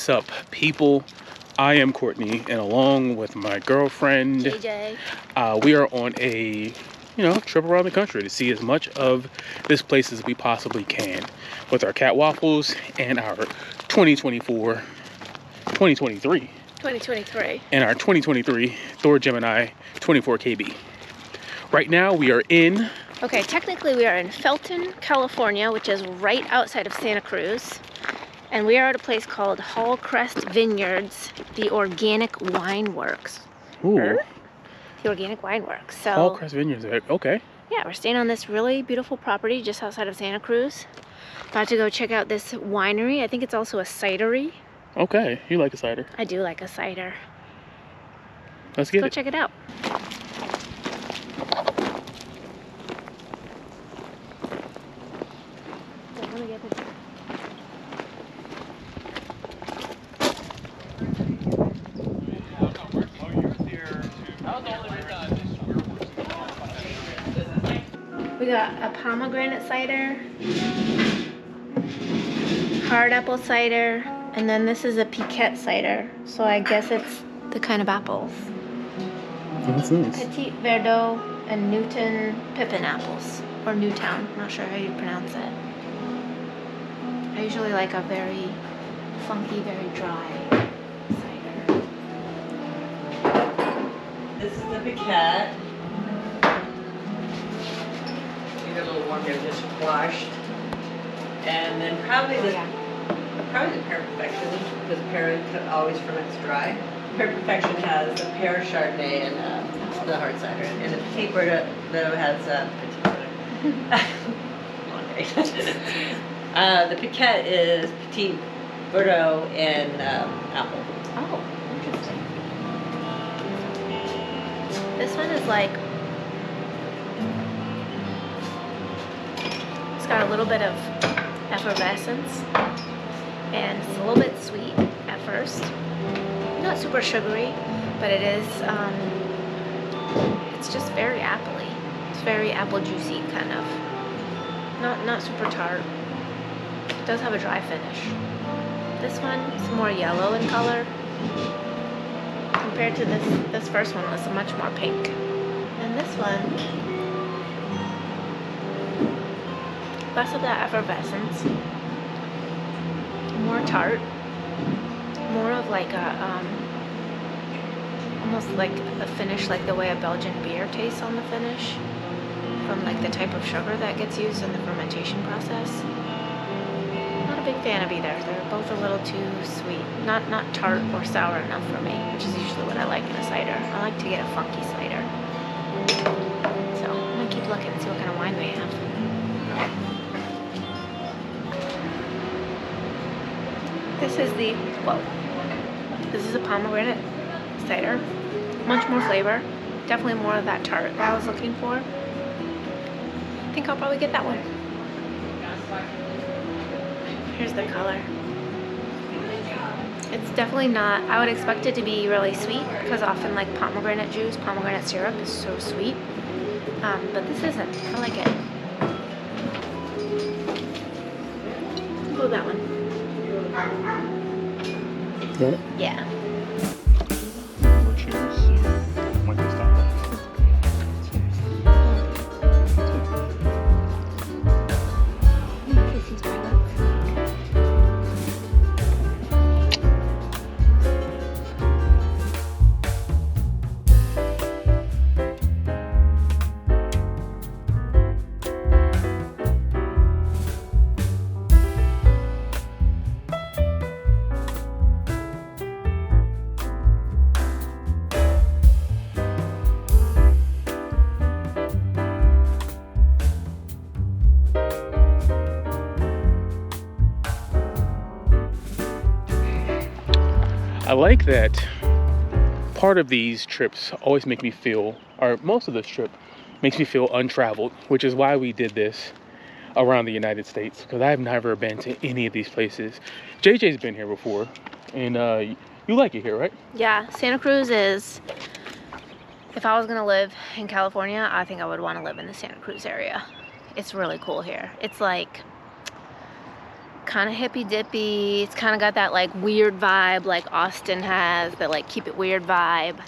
What's up, people? I am Courtney, and along with my girlfriend JJ, we are on a trip around the country to see as much of this place as we possibly can with our cat waffles and our 2023 and our 2023 Thor Gemini 24 KB. Right now we are in... Okay, technically we are in Felton, California, which is right outside of Santa Cruz. And we are at a place called Hallcrest Vineyards, the Organic Wine Works. Ooh. The Organic Wine Works. So, Hallcrest Vineyards, okay. Yeah, we're staying on this really beautiful property just outside of Santa Cruz. About to go check out this winery. I think it's also a cidery. Okay, you like a cider. I do like a cider. Let's go check it out. We got a pomegranate cider, hard apple cider, and then this is a piquette cider. So I guess it's the kind of apples. That's nice. Petit Verdot and Newton Pippin apples, or Newtown, not sure how you pronounce it. I usually like a very funky, very dry cider. This is the piquette. A little warm here, just washed, and then probably the pear perfection, because pear always ferments dry. Pear perfection has a pear chardonnay and the hard cider, and the petit verdot has the piquette is petit verdot and apple. Oh, interesting. This one is like, got a little bit of effervescence, and it's a little bit sweet at first. Not super sugary, but it is, it's just very appley. It's very apple juicy, kind of. Not super tart. It does have a dry finish. This one is more yellow in color compared to this first one was much more pink. And this one, less of that effervescence, more tart, more of like a almost like a finish like the way a Belgian beer tastes on the finish, from like the type of sugar that gets used in the fermentation process. Not a big fan of either. They're both a little too sweet, not tart or sour enough for me, which is usually what I like in a cider. I like to get a funky cider. So I'm gonna keep looking and see what kind of wine we have. This is a pomegranate cider. Much more flavor. Definitely more of that tart that I was looking for. I think I'll probably get that one. Here's the color. It's definitely not, I would expect it to be really sweet, because often like pomegranate juice, pomegranate syrup is so sweet. But this isn't. I like it. Oh, that one. Got it? Yeah. Cheers. When you stop that. I like that part of these trips always make me feel, or most of this trip makes me feel untraveled, which is why we did this around the United States, because I've never been to any of these places. JJ's been here before, and you like it here, right? Yeah, Santa Cruz is, if I was gonna live in California, I think I would want to live in the Santa Cruz area. It's really cool here. It's like kind of hippy dippy. It's kind of got that like weird vibe like Austin has, that like keep it weird vibe,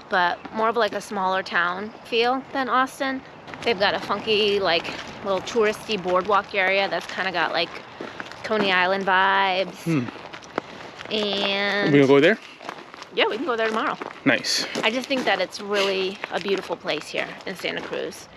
but more of like a smaller town feel than Austin. They've got a funky like little touristy boardwalk area that's kind of got like Coney Island vibes. And We gonna go there? yeah, we can go there tomorrow. Nice. I just think that it's really a beautiful place here in Santa Cruz.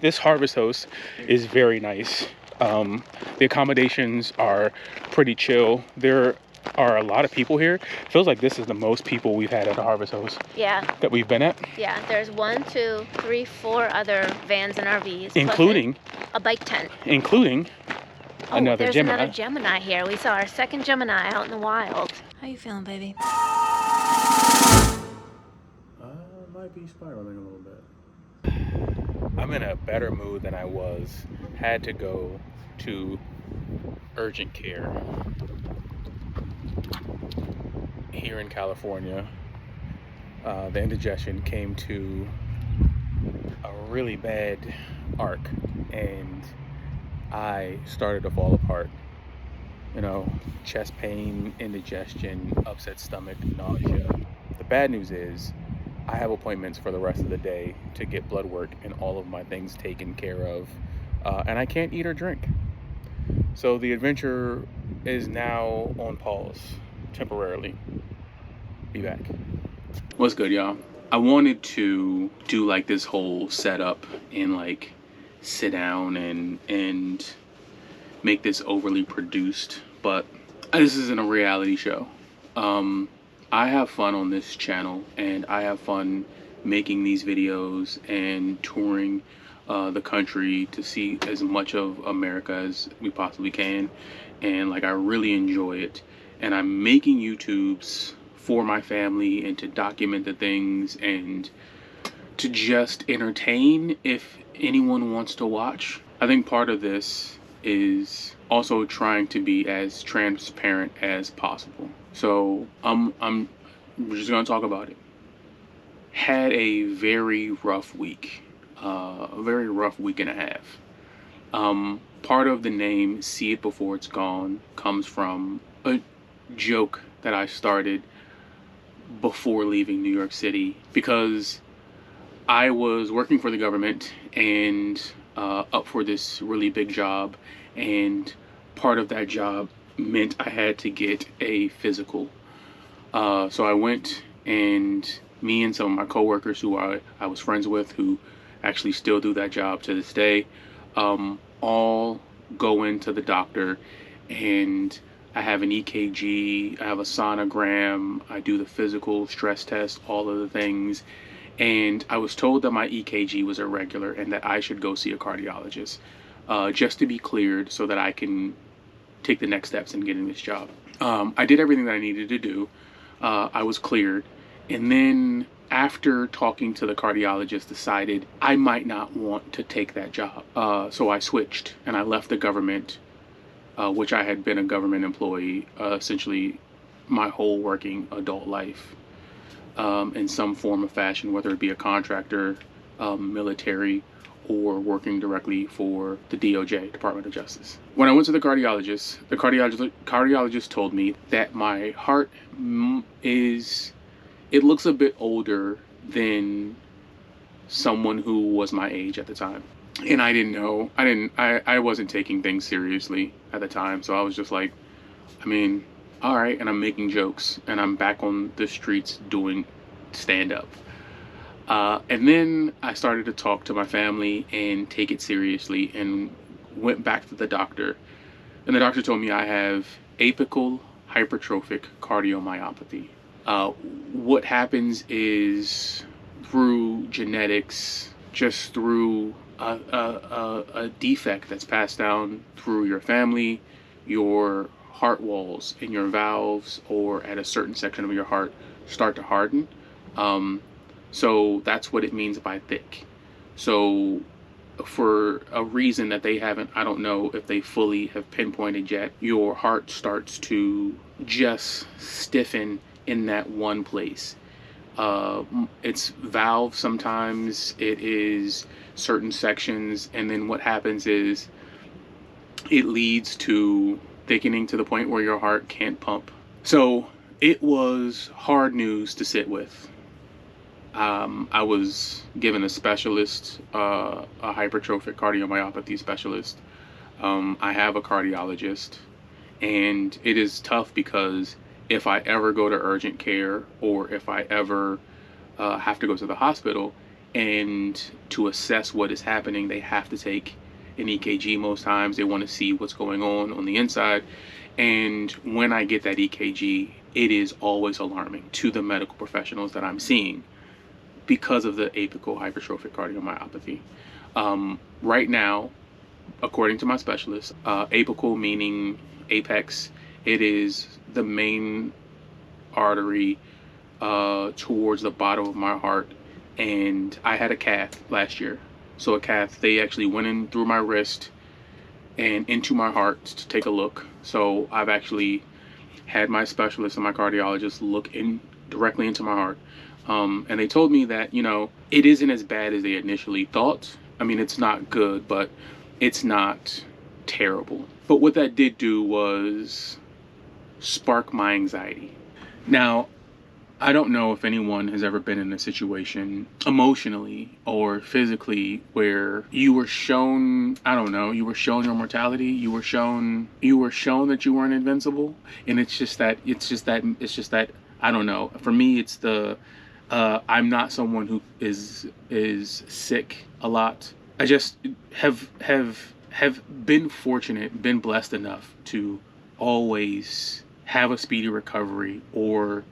This Harvest Host is very nice. The accommodations are pretty chill. There are a lot of people here. Feels like this is the most people we've had at the Harvest Host. Yeah. That we've been at. Yeah, there's 1, 2, 3, 4 other vans and RVs. Including a bike tent. Including another there's Gemini. Another Gemini here. We saw our second Gemini out in the wild. How you feeling, baby? Might be spiraling a little bit. I'm in a better mood than I was. Had to go to urgent care here in California. The indigestion came to a really bad arc, and I started to fall apart. You know, chest pain, indigestion, upset stomach, nausea. The bad news is I have appointments for the rest of the day to get blood work and all of my things taken care of, and I can't eat or drink. So the adventure is now on pause temporarily. Be back. What's good, y'all? I wanted to do like this whole setup and like sit down and make this overly produced, but this isn't a reality show. I have fun on this channel, and I have fun making these videos and touring the country to see as much of America as we possibly can, and like I really enjoy it. And I'm making YouTubes for my family and to document the things and to just entertain if anyone wants to watch. I think part of this is also trying to be as transparent as possible. So I'm just gonna talk about it. Had a very rough week, a very rough week and a half. Part of the name "See It Before It's Gone" comes from a joke that I started before leaving New York City, because I was working for the government and up for this really big job, and part of that job meant I had to get a physical. So I went, and me and some of my coworkers who I was friends with, who actually still do that job to this day, all go into the doctor, and I have an EKG, I have a sonogram, I do the physical, stress test, all of the things. And I was told that my EKG was irregular and that I should go see a cardiologist, just to be cleared so that I can take the next steps in getting this job. I did everything that I needed to do. I was cleared. And then after talking to the cardiologist, decided I might not want to take that job. So I switched and I left the government, which I had been a government employee essentially my whole working adult life, in some form or fashion, whether it be a contractor, military, or working directly for the DOJ, Department of Justice. When I went to the cardiologist told me that my heart it looks a bit older than someone who was my age at the time. And I didn't know. I wasn't taking things seriously at the time. So I was just like, I mean, all right. And I'm making jokes, and I'm back on the streets doing stand-up. And then I started to talk to my family and take it seriously, and went back to the doctor. And the doctor told me I have apical hypertrophic cardiomyopathy. What happens is, through genetics, just through a defect that's passed down through your family, your heart walls and your valves, or at a certain section of your heart, start to harden. So that's what it means by thick. So for a reason that they haven't, I don't know if they fully have pinpointed yet, your heart starts to just stiffen in that one place. It's valve sometimes, it is certain sections, and then what happens is it leads to thickening to the point where your heart can't pump. So it was hard news to sit with. I was given a specialist, a hypertrophic cardiomyopathy specialist. I have a cardiologist, and it is tough because if I ever go to urgent care, or if I ever have to go to the hospital, and to assess what is happening, they have to take an EKG most times. They want to see what's going on the inside. And when I get that EKG, it is always alarming to the medical professionals that I'm seeing because of the apical hypertrophic cardiomyopathy. Right now, according to my specialist, apical meaning apex, it is the main artery towards the bottom of my heart. And I had a cath last year. So a cath, they actually went in through my wrist and into my heart to take a look. So I've actually had my specialist and my cardiologist look in directly into my heart. And they told me that, you know, it isn't as bad as they initially thought. I mean, it's not good, but it's not terrible. But what that did do was spark my anxiety. Now, I don't know if anyone has ever been in a situation emotionally or physically where you were shown, I don't know, you were shown your mortality, you were shown that you weren't invincible. And it's just that, I don't know. For me, it's I'm not someone who is sick a lot. I just have been fortunate, been blessed enough to always have a speedy recovery or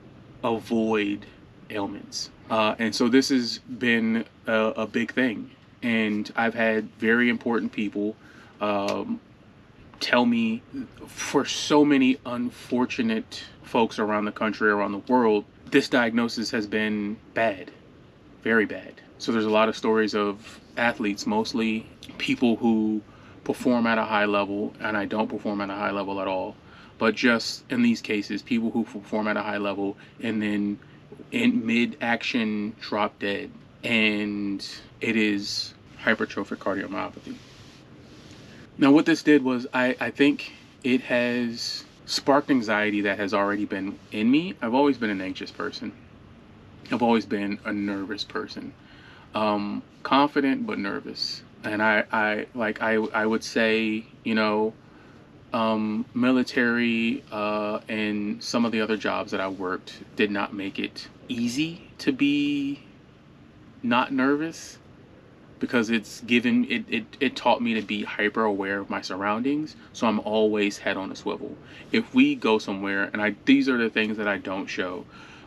avoid ailments. And so this has been a big thing. And I've had very important people tell me, for so many unfortunate folks around the country, around the world, this diagnosis has been bad, very bad. So there's a lot of stories of athletes, mostly people who perform at a high level, and I don't perform at a high level at all. But just in these cases, people who perform at a high level and then in mid-action drop dead. And it is hypertrophic cardiomyopathy. Now, what this did was, I think it has sparked anxiety that has already been in me. I've always been an anxious person. I've always been a nervous person. Confident, but nervous. And I would say, you know, military and some of the other jobs that I worked did not make it easy to be not nervous, because it taught me to be hyper aware of my surroundings. So I'm always head on a swivel. If we go somewhere, and these are the things that I don't show,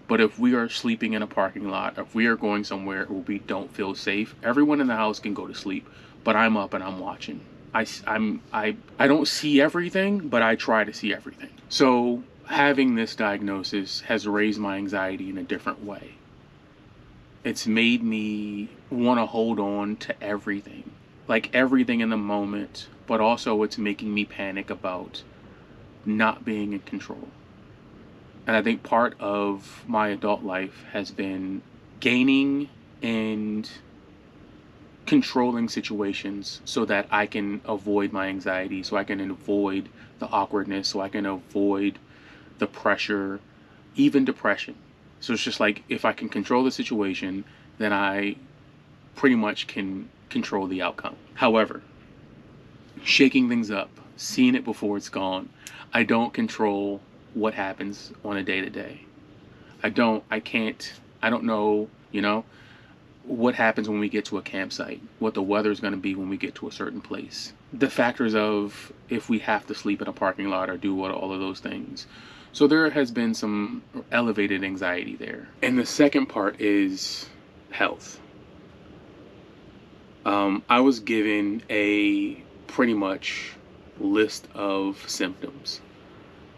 but if we are sleeping in a parking lot, if we are going somewhere where we don't feel safe, everyone in the house can go to sleep, but I'm up and I'm watching. I don't see everything, but I try to see everything. So having this diagnosis has raised my anxiety in a different way. It's made me want to hold on to everything, like everything in the moment, but also it's making me panic about not being in control. And I think part of my adult life has been gaining and controlling situations so that I can avoid my anxiety, so I can avoid the awkwardness, so I can avoid the pressure, even depression. So it's just like, if I can control the situation, then I pretty much can control the outcome. However, shaking things up, seeing it before it's gone, I don't control what happens on a day-to-day. I don't know, you know, what happens when we get to a campsite, what the weather is going to be when we get to a certain place, the factors of if we have to sleep in a parking lot or do all of those things. So there has been some elevated anxiety there. And the second part is health. I was given a pretty much list of symptoms.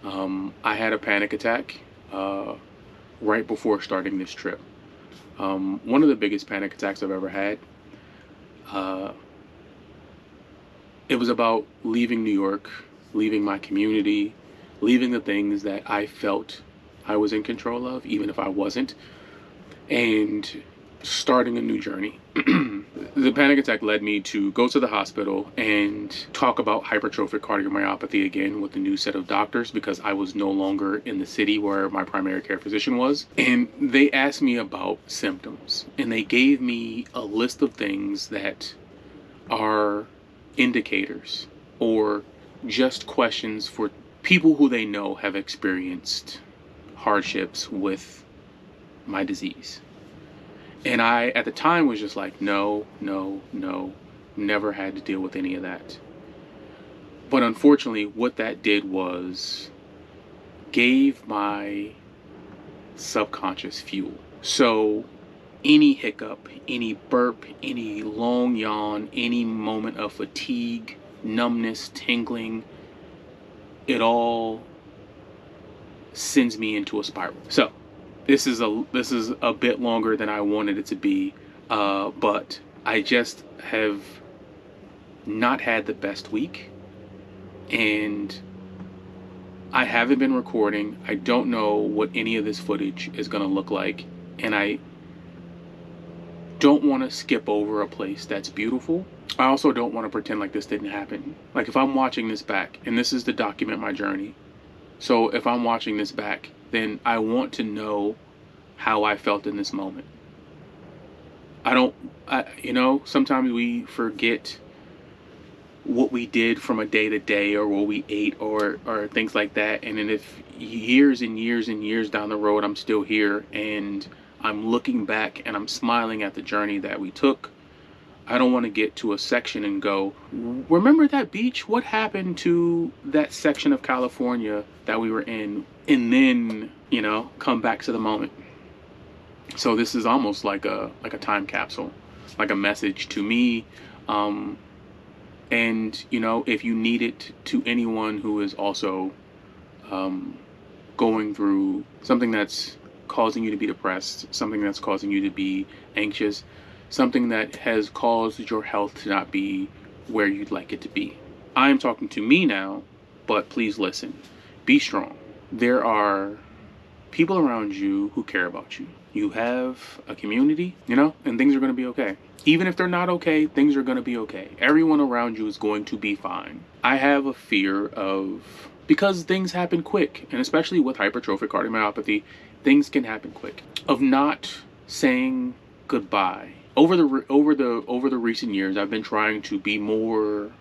I had a panic attack right before starting this trip. One of the biggest panic attacks I've ever had. It was about leaving New York, leaving my community, leaving the things that I felt I was in control of, even if I wasn't, and starting a new journey. The panic attack led me to go to the hospital and talk about hypertrophic cardiomyopathy again with a new set of doctors, because I was no longer in the city where my primary care physician was. And they asked me about symptoms, and they gave me a list of things that are indicators or just questions for people who they know have experienced hardships with my disease. And I, at the time, was just like, no, never had to deal with any of that. But unfortunately, what that did was gave my subconscious fuel. So any hiccup, any burp, any long yawn, any moment of fatigue, numbness, tingling, it all sends me into a spiral. So this is a bit longer than I wanted it to be, but I just have not had the best week, and I haven't been recording. I don't know what any of this footage is going to look like, and I don't want to skip over a place that's beautiful. I also don't want to pretend like this didn't happen. Like, if I'm watching this back, and this is to document my journey, so if I'm watching this back, then I want to know how I felt in this moment. Sometimes we forget what we did from a day to day, or what we ate, or things like that. And then if years and years and years down the road, I'm still here and I'm looking back and I'm smiling at the journey that we took, I don't want to get to a section and go, remember that beach? What happened to that section of California that we were in? And then, come back to the moment. So this is almost like a time capsule, like a message to me. And, if you need it to anyone who is also going through something that's causing you to be depressed, something that's causing you to be anxious, something that has caused your health to not be where you'd like it to be. I am talking to me now, but please listen. Be strong. There are people around you who care about you. You have a community, and things are going to be okay. Even if they're not okay, things are going to be okay. Everyone around you is going to be fine. I have a fear because things happen quick, and especially with hypertrophic cardiomyopathy, things can happen quick, of not saying goodbye. Over the recent years, I've been trying to be more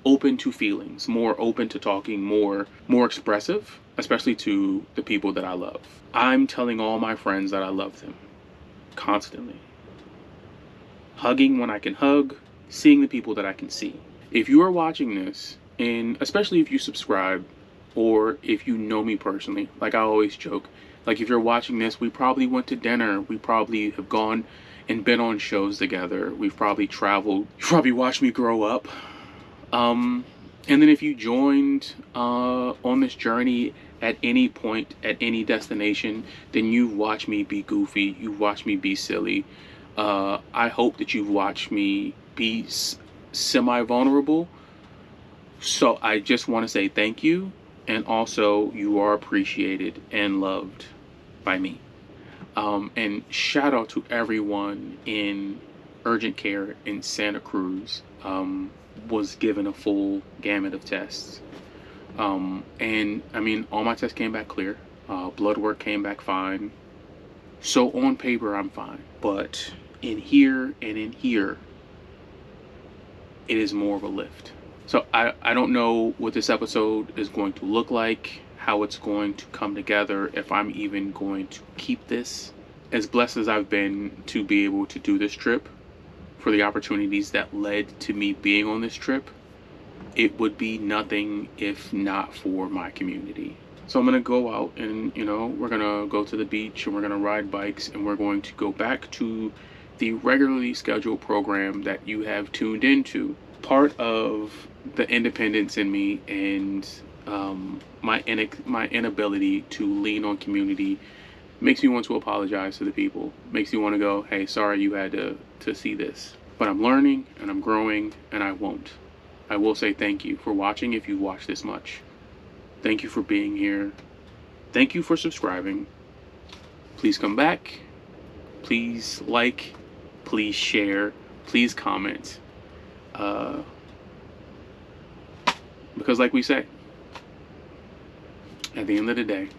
open to feelings, more open to talking, more expressive, especially to the people that I love. I'm telling all my friends that I love them constantly. Hugging when I can hug, seeing the people that I can see. If you are watching this, and especially if you subscribe, or if you know me personally, like I always joke, like if you're watching this, we probably went to dinner, we probably have gone and been on shows together, we've probably traveled, you probably watched me grow up. And then if you joined on this journey at any point, at any destination, then you've watched me be goofy, you've watched me be silly. I hope that you've watched me be semi-vulnerable. So I just want to say thank you, and also you are appreciated and loved by me. And shout out to everyone in urgent care in Santa Cruz. Was given a full gamut of tests. And I mean, all my tests came back clear. Blood work came back fine. So on paper, I'm fine. But in here, it is more of a lift. So I don't know what this episode is going to look like, how it's going to come together, if I'm even going to keep this. As blessed as I've been to be able to do this trip, for the opportunities that led to me being on this trip, it would be nothing if not for my community. So I'm gonna go out and, we're gonna go to the beach and we're gonna ride bikes and we're going to go back to the regularly scheduled program that you have tuned into. Part of the independence in me and my inability to lean on community makes me want to apologize to the people. Makes me want to go, hey, sorry you had to see this. But I'm learning and I'm growing, and I won't. I will say thank you for watching if you watched this much. Thank you for being here. Thank you for subscribing. Please come back. Please like please share, please comment. Because like we say, at the end of the day,